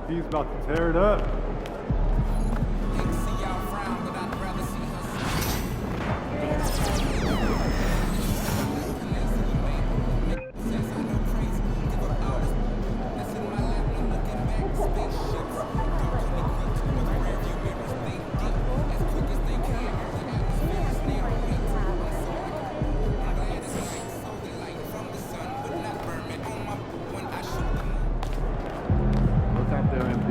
MP's about to tear it up. What's up there, MP?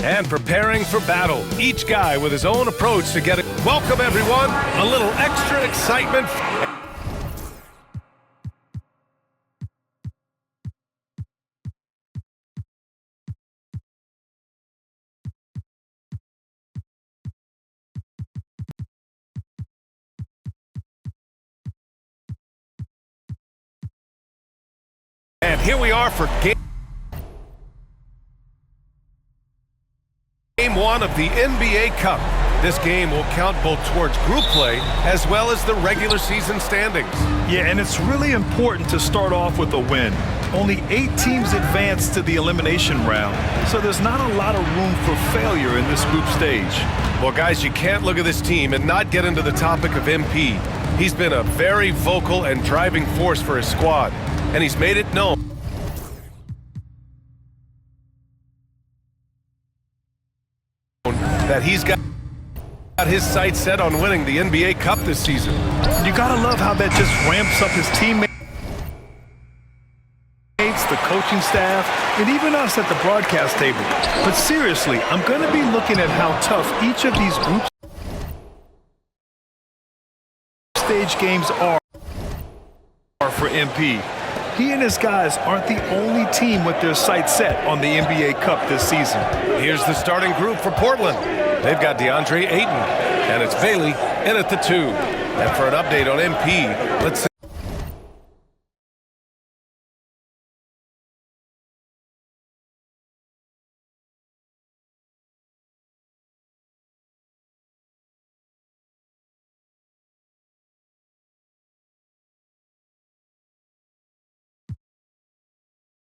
And preparing for battle, each guy with his own approach to get it. Welcome, everyone. A little extra excitement. And here we are for game one of the NBA Cup. This game will count both towards group play as well as the regular season standings. Yeah, and it's really important to start off with a win. Only 8 teams advance to the elimination round, so there's not a lot of room for failure in this group stage. Well, guys, you can't look at this team and not get into the topic of MP. He's been a very vocal and driving force for his squad, and he's made it known that he's got his sights set on winning the NBA Cup this season. You gotta love how that just ramps up his teammates, the coaching staff, and even us at the broadcast table. But seriously, I'm gonna be looking at how tough each of these group stage games are for MP. He and his guys aren't the only team with their sights set on the NBA Cup this season. Here's the starting group for Portland. They've got DeAndre Ayton, and it's Bailey in at the 2. And for an update on MP, let's see.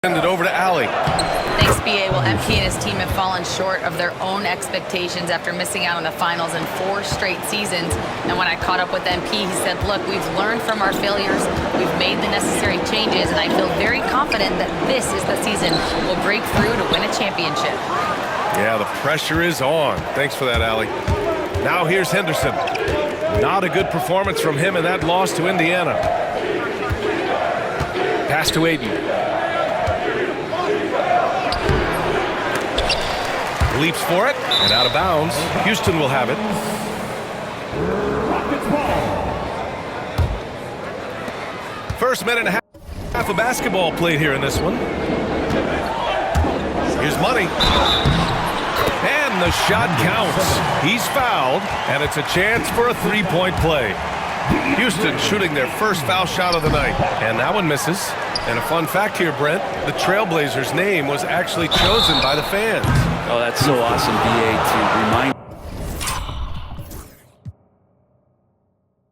Send it over to Allie. Thanks, BA. Well, MP and his team have fallen short of their own expectations after missing out on the finals in 4 straight seasons. And when I caught up with MP, he said, look, we've learned from our failures. We've made the necessary changes, and I feel very confident that this is the season we'll break through to win a championship. Yeah, the pressure is on. Thanks for that, Allie. Now here's Henderson. Not a good performance from him in that loss to Indiana. Pass to Ayton. Leaps for it, and out of bounds. Houston will have it. First minute and a half of basketball played here in this one. Here's Money. And the shot counts. He's fouled, and it's a chance for a 3-point play. Houston shooting their first foul shot of the night, and that one misses. And a fun fact here, Brent, the Trailblazers' name was actually chosen by the fans. Oh, that's so awesome, BA, to remind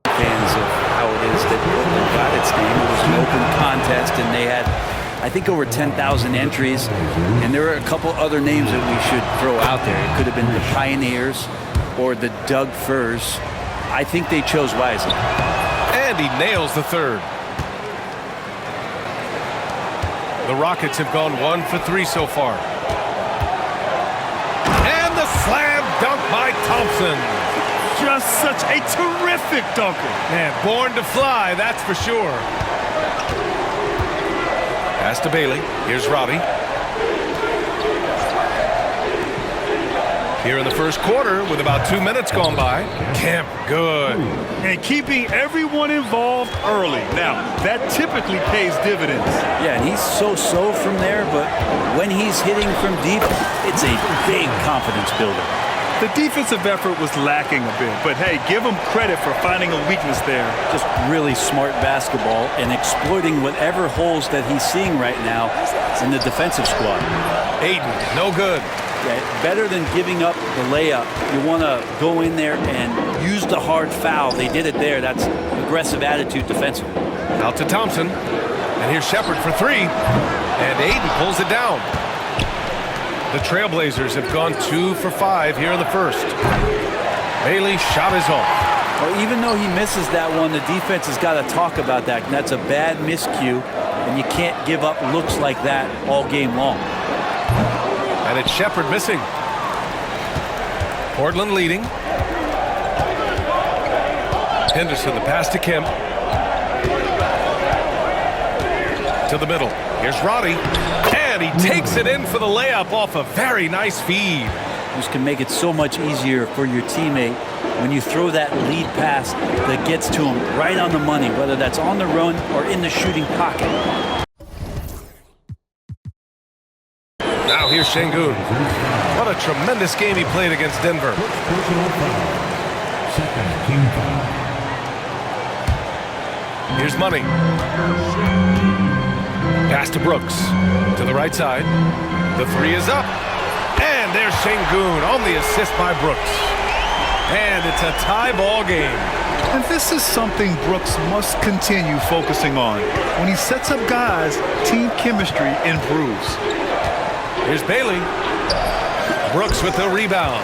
fans of how it is that Portland got its name. It was an open contest, and they had, I think over 10,000 entries, and there are a couple other names that we should throw out there. It could have been the Pioneers or the Doug Furs. I think they chose wisely. And he nails the third. The Rockets have gone 1 for 3 so far. And the slam dunk by Thompson. Just such a terrific dunker. Man, born to fly, that's for sure. Pass to Bailey. Here's Robbie. Here in the first quarter, with about 2 minutes gone by, Kemp, good. And keeping everyone involved early. Now, that typically pays dividends. Yeah, and he's so-so from there, but when he's hitting from deep, it's a big confidence builder. The defensive effort was lacking a bit, but hey, give him credit for finding a weakness there. Just really smart basketball and exploiting whatever holes that he's seeing right now in the defensive squad. Ayton, no good. Yeah, better than giving up the layup, you want to go in there and use the hard foul. They did it there. That's aggressive attitude defensively. Out to Thompson. And here's Shepard for 3. And Ayton pulls it down. The Trailblazers have gone 2 for 5 here in the first. Bailey's shot is off. Well, even though he misses that one, the defense has got to talk about that. That's a bad miscue, and you can't give up looks like that all game long. And it's Shepard missing. Portland leading. Henderson, the pass to Kemp. To the middle. Here's Roddy. And he takes it in for the layup off a very nice feed. This can make it so much easier for your teammate when you throw that lead pass that gets to him right on the money, whether that's on the run or in the shooting pocket. Now here's Şengün. What a tremendous game he played against Denver. Here's Money. Pass to Brooks. To the right side. The 3 is up. And there's Şengün on the assist by Brooks. And it's a tie ball game. And this is something Brooks must continue focusing on. When he sets up guys, team chemistry improves. Here's Bailey. Brooks with the rebound.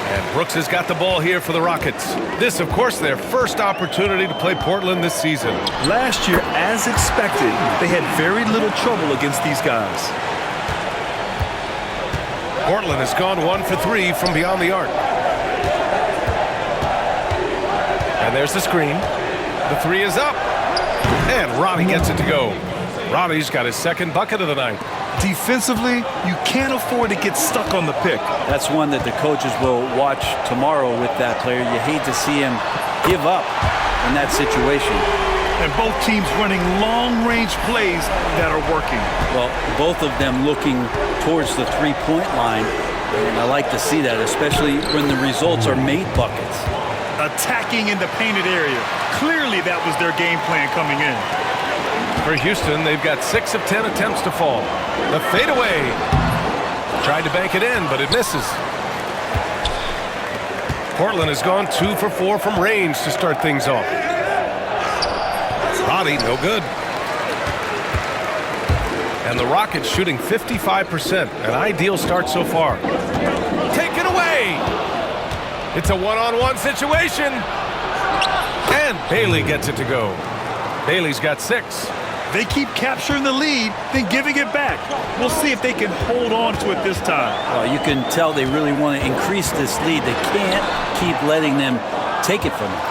And Brooks has got the ball here for the Rockets. This, of course, their first opportunity to play Portland this season. Last year, as expected, they had very little trouble against these guys. Portland has gone 1 for 3 from beyond the arc. And there's the screen. The 3 is up. And Roddy gets it to go. Roddy's got his second bucket of the night. Defensively, you can't afford to get stuck on the pick. That's one that the coaches will watch tomorrow with that player. You hate to see him give up in that situation. And both teams running long-range plays that are working. Well, both of them looking towards the three-point line. And I like to see that, especially when the results are made buckets. Attacking in the painted area. Clearly that was their game plan coming in. For Houston, they've got 6 of 10 attempts to fall. The fadeaway. Tried to bank it in, but it misses. Portland has gone 2 for 4 from range to start things off. Roddy, no good. And the Rockets shooting 55%. An ideal start so far. Take it away. It's a one-on-one situation. And Bailey gets it to go. Bailey's got 6. They keep capturing the lead, then giving it back. We'll see if they can hold on to it this time. Well, you can tell they really want to increase this lead. They can't keep letting them take it from them.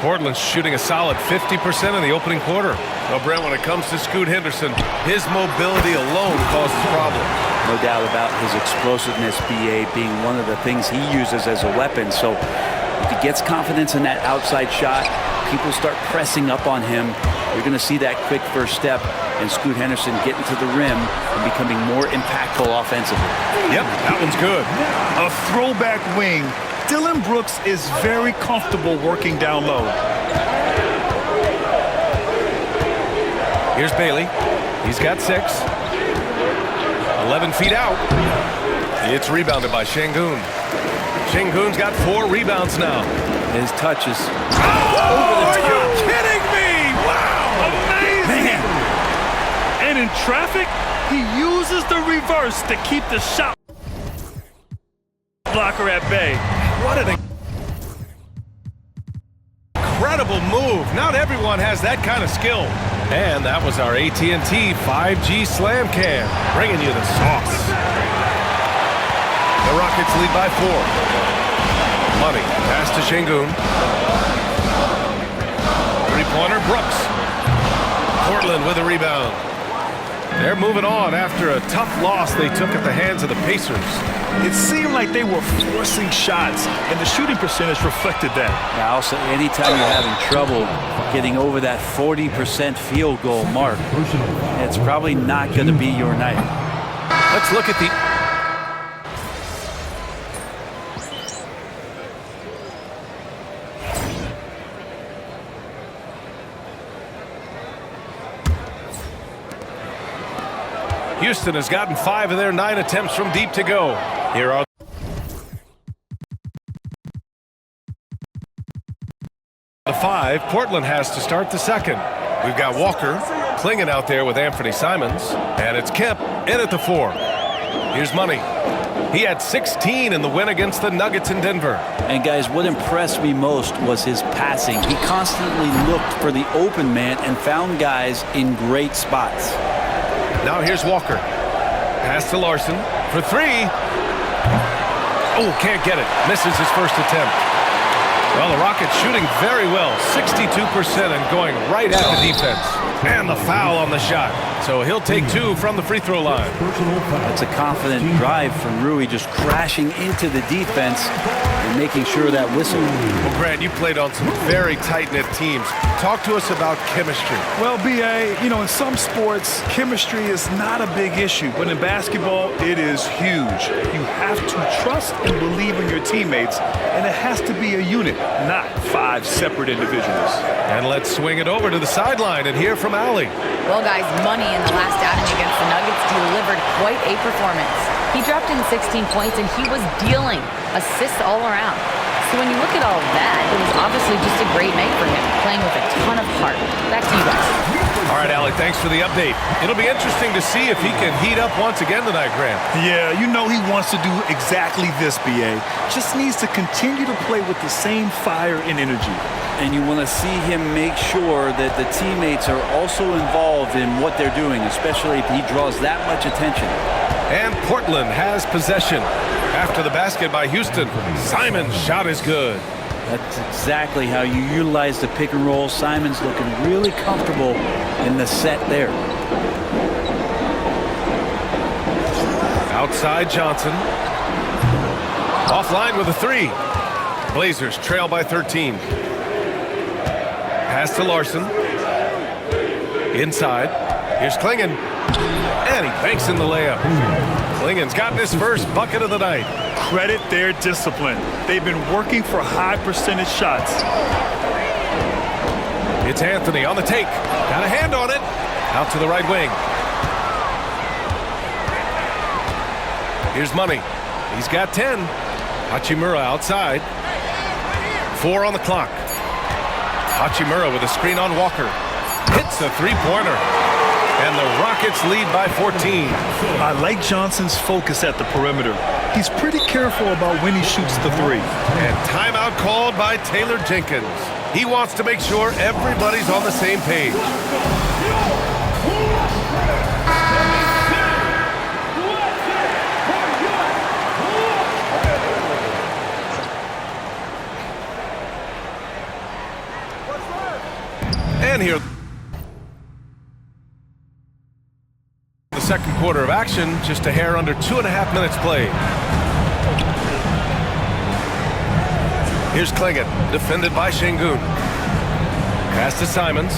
Portland's shooting a solid 50% in the opening quarter. Well, Brent, when it comes to Scoot Henderson, his mobility alone causes problems. No doubt about his explosiveness, BA, being one of the things he uses as a weapon. So if he gets confidence in that outside shot, people start pressing up on him. You're going to see that quick first step and Scoot Henderson getting to the rim and becoming more impactful offensively. Yep, that one's good. A throwback wing. Dillon Brooks is very comfortable working down low. Here's Bailey. He's got 6. 11 feet out. It's rebounded by Şengün. Şengün's got 4 rebounds now. His touches. Oh, are you kidding me? Wow! Amazing! Man, traffic, he uses the reverse to keep the shot blocker at bay. What an incredible move. Not everyone has that kind of skill. And that was our AT&T 5G Slam Cam, bringing you the sauce. The Rockets lead by 4. Money, pass to Şengün. Three-pointer, Brooks. Portland with a rebound. They're moving on after a tough loss they took at the hands of the Pacers. It seemed like they were forcing shots, and the shooting percentage reflected that. Now, also, anytime you're having trouble getting over that 40% field goal mark, it's probably not going to be your night. Let's look at the... Houston has gotten 5 of their 9 attempts from deep to go. Here are the 5 Portland has to start the second. We've got Walker, Clingan out there with Anthony Simons, and it's Kemp in at the 4. Here's Money. He had 16 in the win against the Nuggets in Denver. And guys, what impressed me most was his passing. He constantly looked for the open man and found guys in great spots. Now here's Walker. Pass to Larson for 3. Oh, can't get it. Misses his first attempt. Well, the Rockets shooting very well. 62% and going right at the defense. And the foul on the shot. So he'll take 2 from the free throw line. That's a confident drive from Rui, just crashing into the defense and making sure that whistle. Well, Grant, you played on some very tight-knit teams. Talk to us about chemistry. Well, B.A., you know, in some sports, chemistry is not a big issue, but in basketball, it is huge. You have to trust and believe in your teammates, and it has to be a unit, not 5 separate individuals. And let's swing it over to the sideline and hear from Allie. Well, guys, Money in the last outing against the Nuggets delivered quite a performance. He dropped in 16 points, and he was dealing assists all around. So when you look at all of that, it was obviously just a great night for him, playing with a ton of heart. Back to you guys. All right, Allie, thanks for the update. It'll be interesting to see if he can heat up once again tonight, Grant. Yeah, you know he wants to do exactly this, B.A. Just needs to continue to play with the same fire and energy. And you want to see him make sure that the teammates are also involved in what they're doing, especially if he draws that much attention. And Portland has possession. After the basket by Houston, Simon's shot is good. That's exactly how you utilize the pick and roll. Simon's looking really comfortable in the set there. Outside Johnson. Offline with a 3. Blazers trail by 13. Pass to Larson. Inside. Here's Clingan. And he banks in the layup. Clingan's gotten his first bucket of the night. Credit their discipline. They've been working for high percentage shots. It's Anthony on the take. Got a hand on it. Out to the right wing. Here's Money. He's got 10. Hachimura outside. 4 on the clock. Hachimura with a screen on Walker. Hits a 3-pointer. And the Rockets lead by 14. I like Johnson's focus at the perimeter. He's pretty careful about when he shoots the 3. And timeout called by Taylor Jenkins. He wants to make sure everybody's on the same page. And here, the second quarter of action, just a hair under 2.5 minutes played. Here's Clingan, defended by Şengün. Pass to Simons,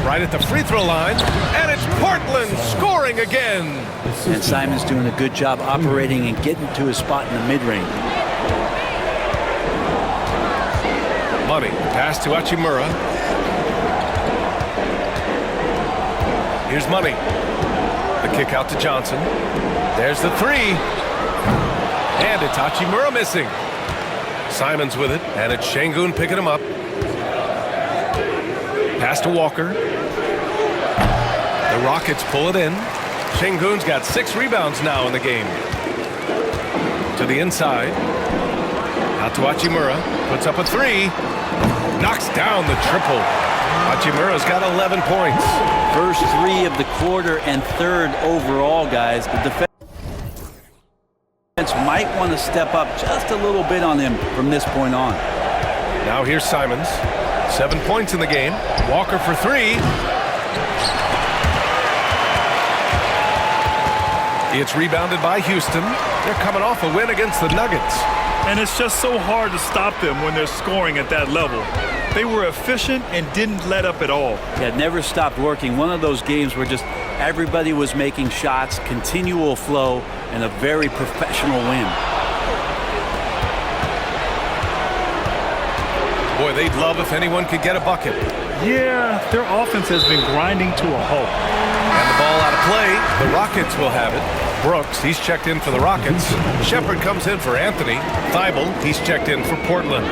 right at the free throw line, and it's Portland scoring again. And Simons doing a good job operating and getting to his spot in the mid-range. Money, pass to Hachimura. Here's Money. The kick out to Johnson. There's the 3. And it's Hachimura missing. Simons with it, and it's Şengün picking him up. Pass to Walker. The Rockets pull it in. Şengün's got 6 rebounds now in the game. To the inside. Out to Hachimura. Puts up a 3. Knocks down the triple. Hachimura's got 11 points. First 3 of the quarter and 3rd overall, guys. The defense might want to step up just a little bit on him from this point on. Now here's Simons. 7 points in the game. Walker for 3. It's rebounded by Houston. They're coming off a win against the Nuggets. And it's just so hard to stop them when they're scoring at that level. They were efficient and didn't let up at all. Yeah, never stopped working. One of those games where just everybody was making shots, continual flow, and a very professional win. Boy, they'd love if anyone could get a bucket. Yeah, their offense has been grinding to a halt. And the ball out of play. The Rockets will have it. Brooks, he's checked in for the Rockets. Shepherd comes in for Anthony. Thibault, he's checked in for Portland.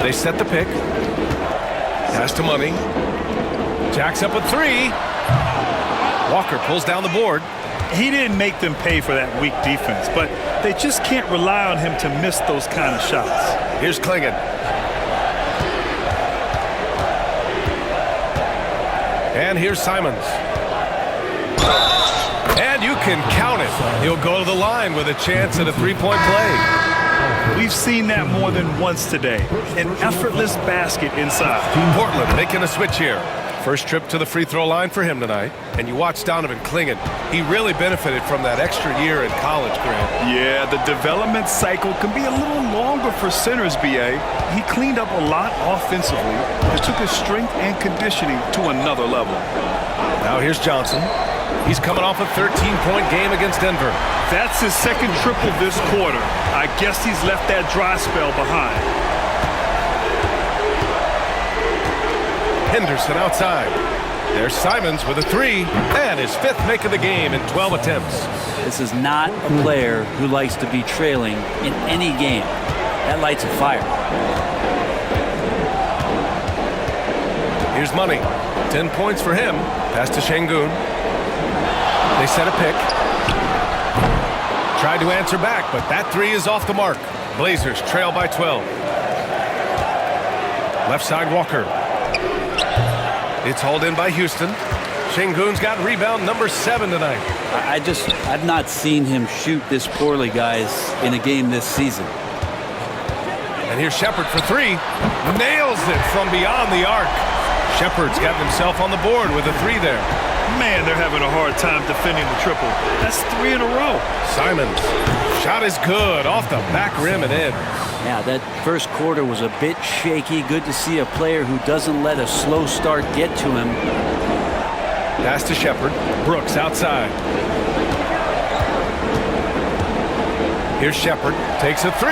They set the pick. Pass to Money. Jacks up a 3. Walker pulls down the board. He didn't make them pay for that weak defense, but they just can't rely on him to miss those kind of shots. Here's Klingon. And here's Simons. And you can count it. He'll go to the line with a chance at a 3-point play. We've seen that more than once today. An effortless basket inside. Portland making a switch here. First trip to the free throw line for him tonight. And you watch Donovan Klingon. He really benefited from that extra year in college, Grant. Yeah, the development cycle can be a little longer for centers, B.A. He cleaned up a lot offensively and took his strength and conditioning to another level. Now here's Johnson. He's coming off a 13-point game against Denver. That's his second triple this quarter. I guess he's left that dry spell behind. Henderson outside. There's Simons with a 3 and his 5th make of the game in 12 attempts. This is not a player who likes to be trailing in any game. That lights a fire. Here's Money. 10 points for him. Pass to Şengün. They set a pick. Tried to answer back, but that 3 is off the mark. Blazers trail by 12. Left side Walker. It's hauled in by Houston. Şengün's got rebound number 7 tonight. I've not seen him shoot this poorly, guys, in a game this season. And here's Shepherd for 3. Nails it from beyond the arc. Shepherd's gotten himself on the board with a 3 there. Man, they're having a hard time defending the triple. That's 3 in a row. Simons. Shot is good. Off the back rim and in. Yeah, that first quarter was a bit shaky. Good to see a player who doesn't let a slow start get to him. Pass to Shepherd. Brooks outside. Here's Shepherd. Takes a 3.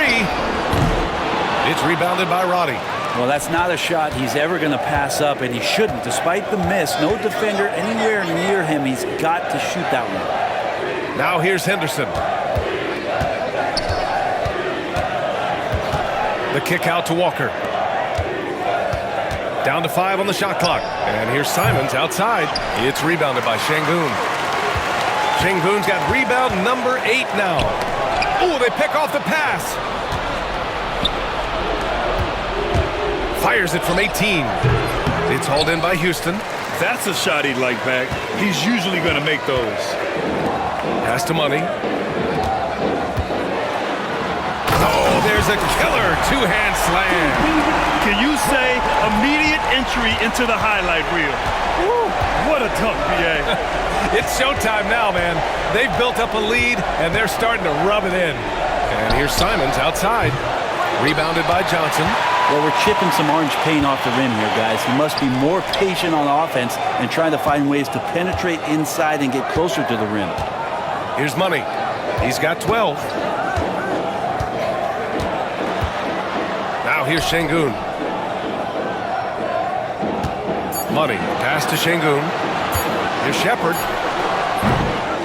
It's rebounded by Roddy. Well, that's not a shot he's ever going to pass up, and he shouldn't. Despite the miss, no defender anywhere near him. He's got to shoot that one. Now here's Henderson. The kick out to Walker. Down to 5 on the shot clock. And here's Simons outside. It's rebounded by Şengün. Şengün's got rebound number 8 now. Oh, they pick off the pass. Fires it from 18. It's hauled in by Houston. That's a shot he'd like back. He's usually going to make those. Pass to Money. Oh, there's a killer 2-hand slam. Can you say immediate entry into the highlight reel? Woo, what a dunk, B.A. It's showtime now, man. They've built up a lead, and they're starting to rub it in. And here's Simons outside. Rebounded by Johnson. Well, we're chipping some orange paint off the rim here, guys. He must be more patient on offense and trying to find ways to penetrate inside and get closer to the rim. Here's Money. He's got 12. Now here's Şengün. Money. Pass to Şengün. Here's Shepherd.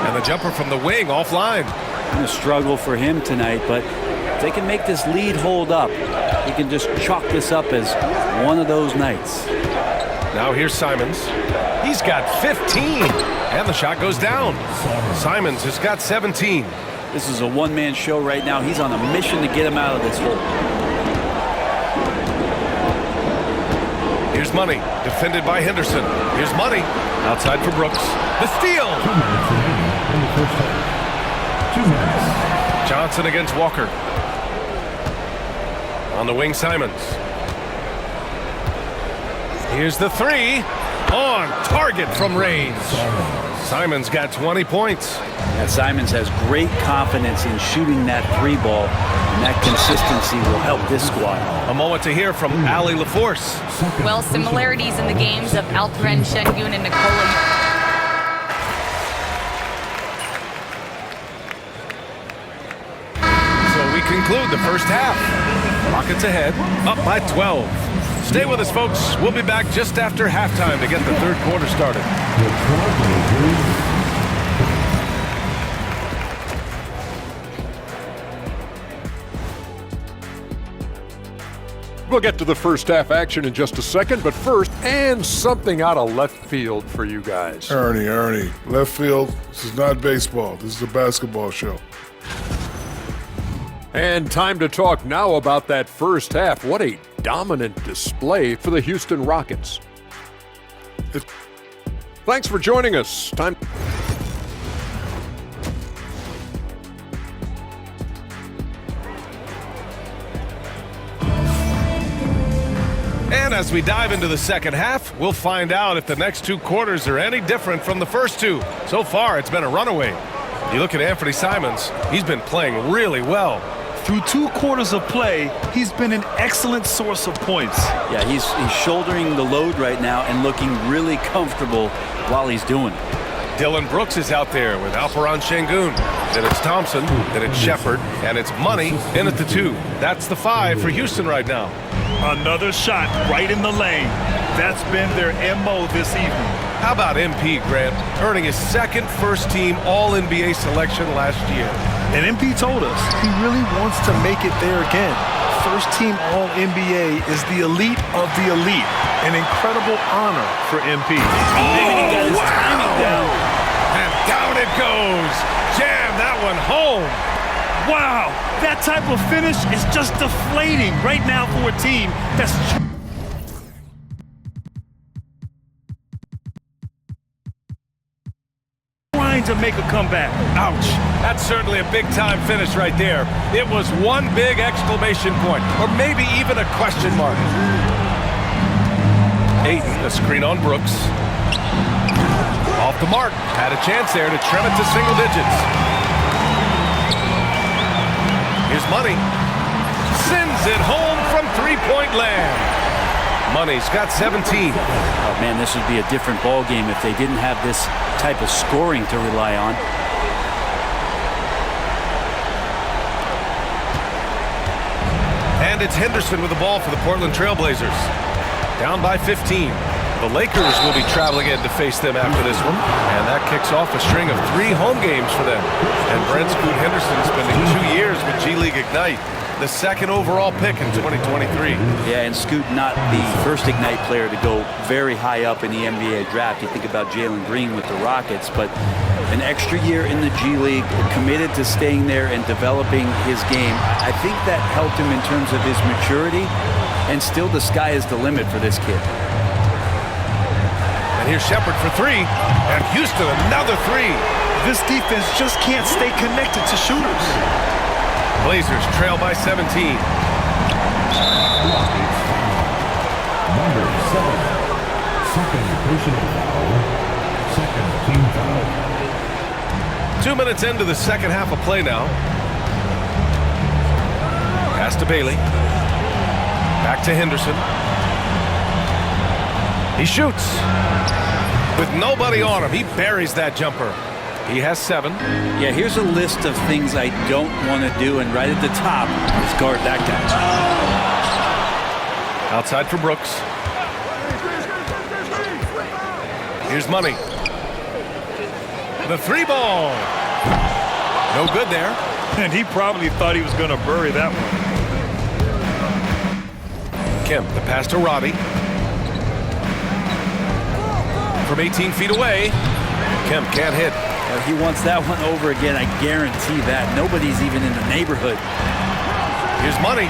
And the jumper from the wing offline. Going to struggle for him tonight, but if they can make this lead hold up, he can just chalk this up as one of those nights. Now here's Simons. He's got 15. And the shot goes down. Simons has got 17. This is a one-man show right now. He's on a mission to get him out of this hole. Here's Money, defended by Henderson. Here's Money, outside for Brooks. The steal! 2 minutes remaining in the first half. 2 minutes. Johnson against Walker. On the wing, Simons. Here's the three. On target from range. Simons got 20 points. Now, Simons has great confidence in shooting that three ball, and that consistency will help this squad. A moment to hear from Ali LaForce. Well, similarities in the games of Alperen Şengün and Nikola. So we conclude the first half. Rockets ahead, up by 12. Stay with us, folks. We'll be back just after halftime to get the third quarter started. The Trailblazers. We'll get to the first half action in just a second, but first, and something out of left field for you guys. Ernie, left field, this is not baseball. This is a basketball show. And time to talk now about that first half. What a dominant display for the Houston Rockets. Thanks for joining us. Time. And as we dive into the second half, we'll find out if the next two quarters are any different from the first two. So far, it's been a runaway. You look at Anthony Simons, he's been playing really well. Through 2 quarters of play, he's been an excellent source of points. Yeah, he's shouldering the load right now and looking really comfortable while he's doing it. Dillon Brooks is out there with Alperen Şengün. Then it's Thompson, then it's Shepard, and it's Money in at the 2. That's the 5 for Houston right now. Another shot right in the lane. That's been their MO this evening. How about MP, Grant, earning his second first-team All-NBA selection last year? And MP told us he really wants to make it there again. First team All-NBA is the elite of the elite. An incredible honor for MP. Maybe he got his timing down. And down it goes. Jam that one home. Wow, that type of finish is just deflating right now for a team that's trying to make a comeback. Ouch. That's certainly a big-time finish right there. It was one big exclamation point, or maybe even a question mark. Ayton, a screen on Brooks. Off the mark. Had a chance there to trim it to single digits. Here's Money. Sends it home from three-point land. Money's got 17. Oh, man, this would be a different ball game if they didn't have this type of scoring to rely on. And it's Henderson with the ball for the Portland Trailblazers. Down by 15. The Lakers will be traveling in to face them after this one. And that kicks off a string of 3 home games for them. And Brent Scoot Henderson spending 2 years with G League Ignite. The second overall pick in 2023. Yeah, and Scoot not the first Ignite player to go very high up in the NBA draft. You think about Jalen Green with the Rockets, but an extra year in the G League, committed to staying there and developing his game. I think that helped him in terms of his maturity, and still the sky is the limit for this kid. And here's Shepard for 3, and Houston another 3. This defense just can't stay connected to shooters. Blazers trail by 17. Number 7. Second personal foul. Second team foul. 2 minutes into the second half of play now. Pass to Bailey. Back to Henderson. He shoots. With nobody on him, he buries that jumper. He has 7. Yeah, here's a list of things I don't want to do, and right at the top is guard that guy. Outside for Brooks. Here's Money. The 3 ball. No good there. And he probably thought he was going to bury that one. Kemp, the pass to Roddy. from 18 feet away. Kemp can't hit. He wants that one over again, I guarantee that. Nobody's even in the neighborhood. Here's Money.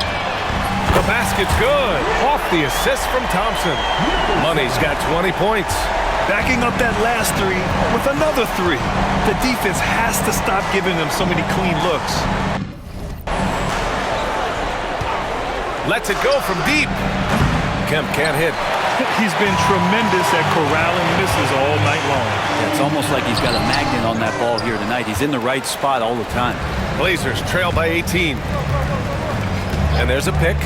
The basket's good. Off the assist from Thompson. Money's got 20 points. Backing up that last three with another three. The defense has to stop giving them so many clean looks. Lets it go from deep. Kemp can't hit. He's been tremendous at corralling misses all night long. It's almost like he's got a magnet on that ball here tonight. He's in the right spot all the time. Blazers trail by 18. And there's a pick.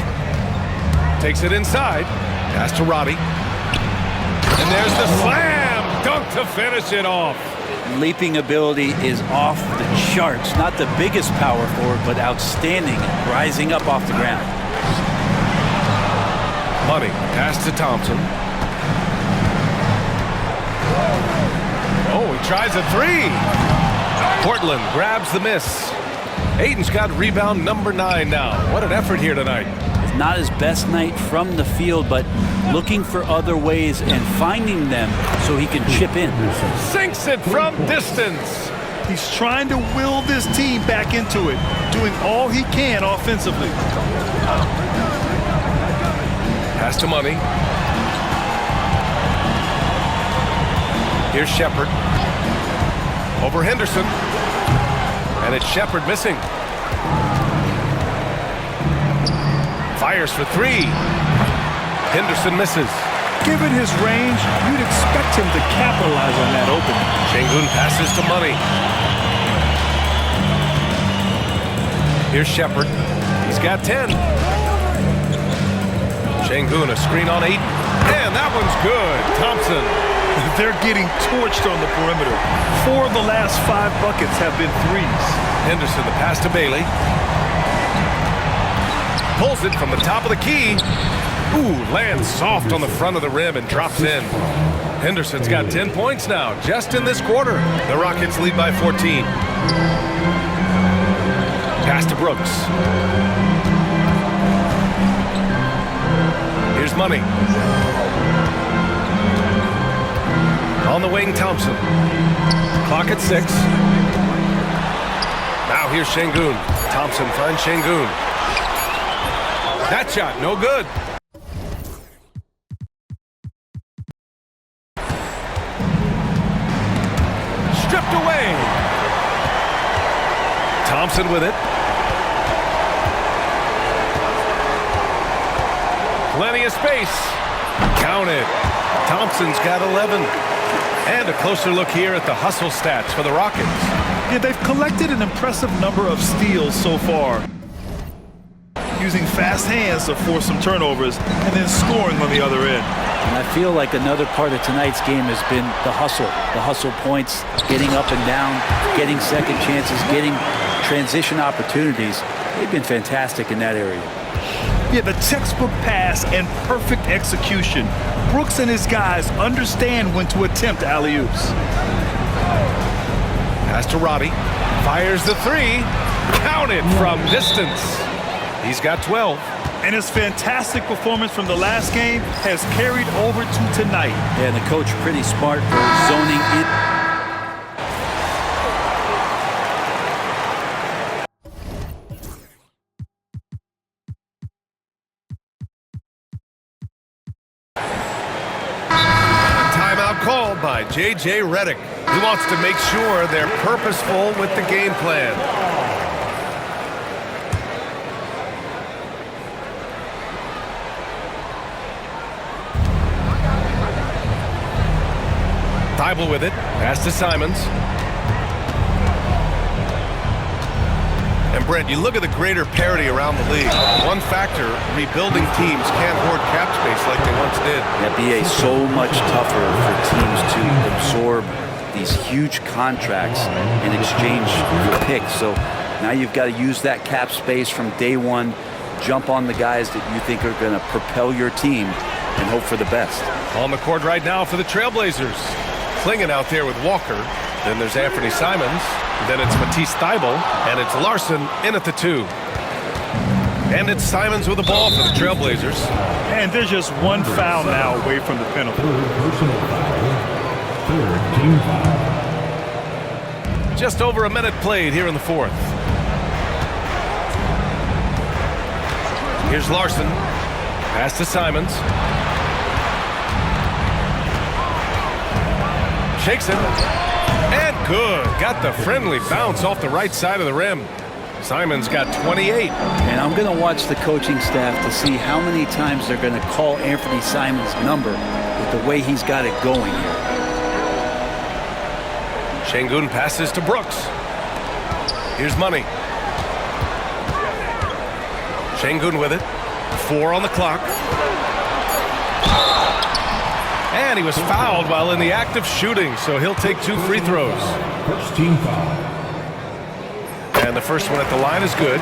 Takes it inside. Pass to Roddy. And there's the slam. Dunk to finish it off. Leaping ability is off the charts. Not the biggest power forward, but outstanding, rising up off the ground. Money. Pass to Thompson. Oh, he tries a three. Portland grabs the miss. Ayton's got rebound number 9 now. What an effort here tonight. It's not his best night from the field, but looking for other ways and finding them so he can chip in. Sinks it from distance. He's trying to will this team back into it, doing all he can offensively. Pass to Money. Here's Shepherd. Over Henderson. And it's Shepherd missing. Fires for 3. Henderson misses. Given his range, you'd expect him to capitalize on that opening. Şengün passes to Money. Here's Shepherd. He's got 10. Şengün, a screen on 8. And that one's good. Thompson. They're getting torched on the perimeter. 4 of the last 5 buckets have been threes. Henderson, the pass to Bailey. Pulls it from the top of the key. Ooh, lands soft on the front of the rim and drops in. Henderson's got 10 points now, just in this quarter. The Rockets lead by 14. Pass to Brooks. Here's Money. On the wing, Thompson. Clock at 6. Now here's Şengün. Thompson finds Şengün. That shot, no good. Stripped away. Thompson with it. Plenty of space. Count it. Thompson's got 11. And a closer look here at the hustle stats for the Rockets. Yeah, they've collected an impressive number of steals so far, using fast hands to force some turnovers and then scoring on the other end. And I feel like another part of tonight's game has been the hustle points, getting up and down, getting second chances, getting transition opportunities. They've been fantastic in that area. Yeah, the textbook pass and perfect execution. Brooks and his guys understand when to attempt alley-oops. Pass to Roddy. Fires the 3. Count it from distance. He's got 12. And his fantastic performance from the last game has carried over to tonight. Yeah, and the coach pretty smart for zoning it. Called by J.J. Redick. He wants to make sure they're purposeful with the game plan. Thybulle with it. Pass to Simons. And Brent, you look at the greater parity around the league. One factor, rebuilding teams can't hoard cap space like they once did. Yeah, BA, so much tougher for teams to absorb these huge contracts in exchange for picks. So now you've got to use that cap space from day one, jump on the guys that you think are going to propel your team, and hope for the best. On the court right now for the Trailblazers. Klingon out there with Walker. Then there's Anthony Simons. Then it's Matisse Thybulle. And it's Larson in at the 2. And it's Simons with the ball for the Trailblazers. And there's just one foul now away from the penalty. third team foul. Just over a minute played here in the fourth. Here's Larson. Pass to Simons. Shakes it. And good. Got the friendly bounce off the right side of the rim. Simons got 28. And I'm going to watch the coaching staff to see how many times they're going to call Anthony Simons' number with the way he's got it going here. Şengün passes to Brooks. Here's Money. Şengün with it. 4 on the clock. And he was fouled while in the act of shooting, so he'll take 2 free throws. First team foul. And the first one at the line is good.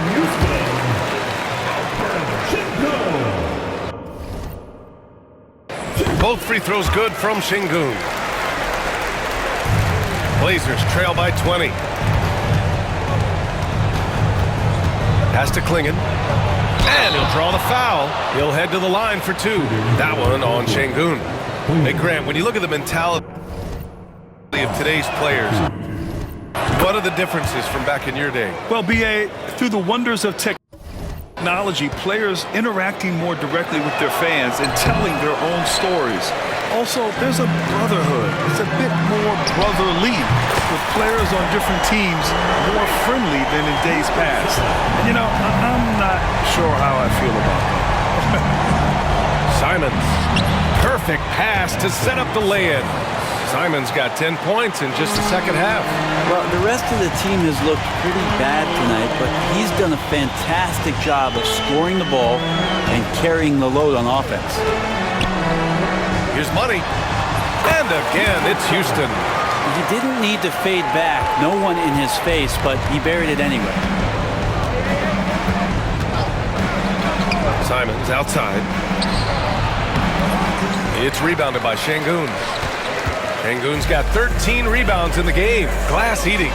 Both free throws good from Şengün. Blazers trail by 20. Pass to Klingon. And he'll draw the foul. He'll head to the line for 2. That one on Şengün. Hey, Grant, when you look at the mentality of today's players, what are the differences from back in your day? Well, B.A., through the wonders of technology, players interacting more directly with their fans and telling their own stories. Also, there's a brotherhood. It's a bit more brotherly, with players on different teams more friendly than in days past. And, you know, I'm not sure how I feel about that. Simons. Perfect pass to set up the lay-in. Simons got 10 points in just the second half. Well, the rest of the team has looked pretty bad tonight, but he's done a fantastic job of scoring the ball and carrying the load on offense. Here's Money. And again, it's Houston. He didn't need to fade back. No one in his face, but he buried it anyway. Simons outside. It's rebounded by Şengün. Şengün's got 13 rebounds in the game. Glass eating.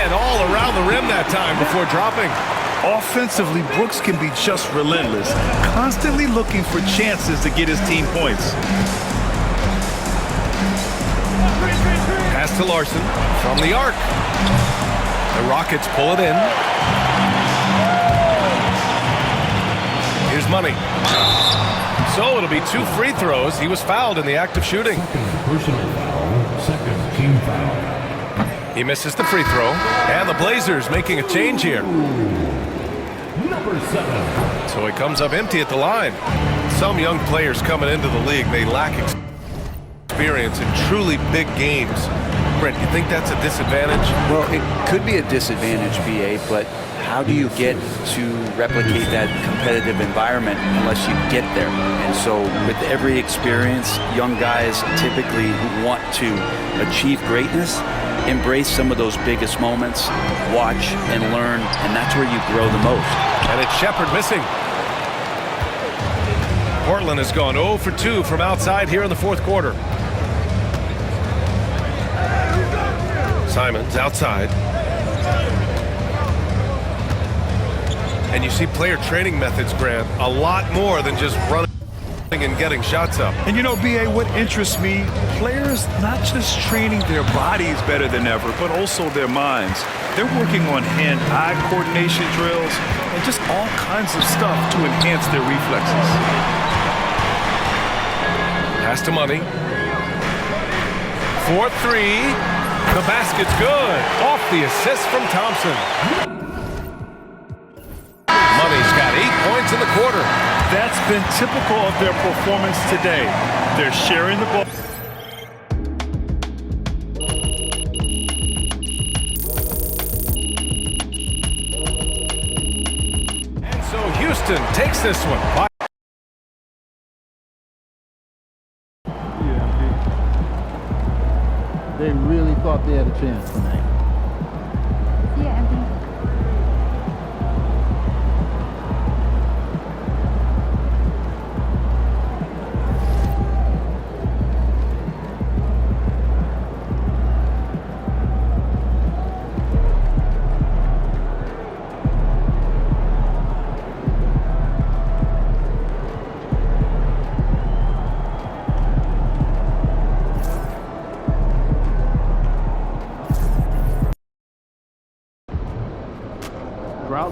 And all around the rim that time before dropping. Offensively, Brooks can be just relentless, constantly looking for chances to get his team points. Pass to Larson from the arc. The Rockets pull it in. Here's Money. So it'll be 2 free throws. He was fouled in the act of shooting. Second personal foul. Second team foul. He misses the free throw. And the Blazers making a change here. Number 7. So he comes up empty at the line. Some young players coming into the league, they lack experience in truly big games. Brent, you think that's a disadvantage? Well, it could be a disadvantage, B.A., but how do you get to replicate that competitive environment unless you get there? And so with every experience, young guys typically who want to achieve greatness embrace some of those biggest moments, watch and learn, and that's where you grow the most. And it's Shepherd missing. Portland has gone 0 for 2 from outside here in the fourth quarter. Simons outside. And you see player training methods, Grant, a lot more than just running and getting shots up. And you know, B.A., what interests me, players not just training their bodies better than ever, but also their minds. They're working on hand-eye coordination drills and just all kinds of stuff to enhance their reflexes. Pass to Money. 4-3. The basket's good. Off the assist from Thompson. Money's got 8 points in the quarter. That's been typical of their performance today. They're sharing the ball. And so Houston takes this one. They really thought they had a chance tonight. Yeah,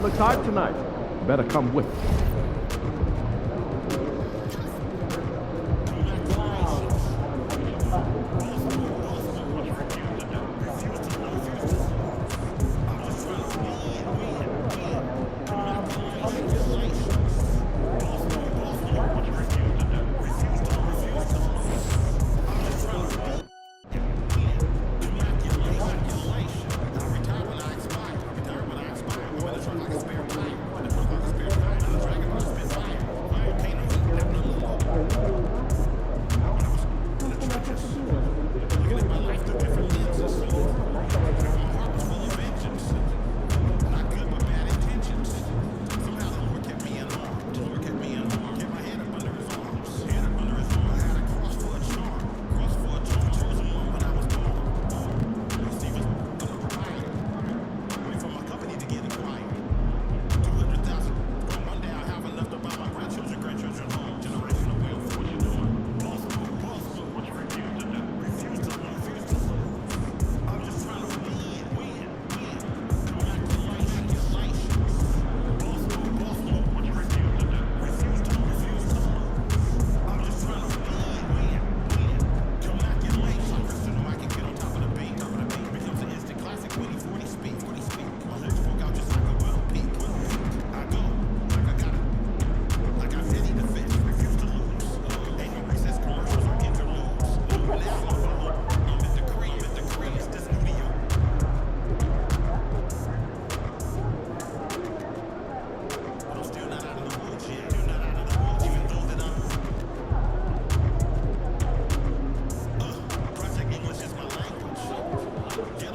Crowd looks hot tonight. Better come with us. Yeah.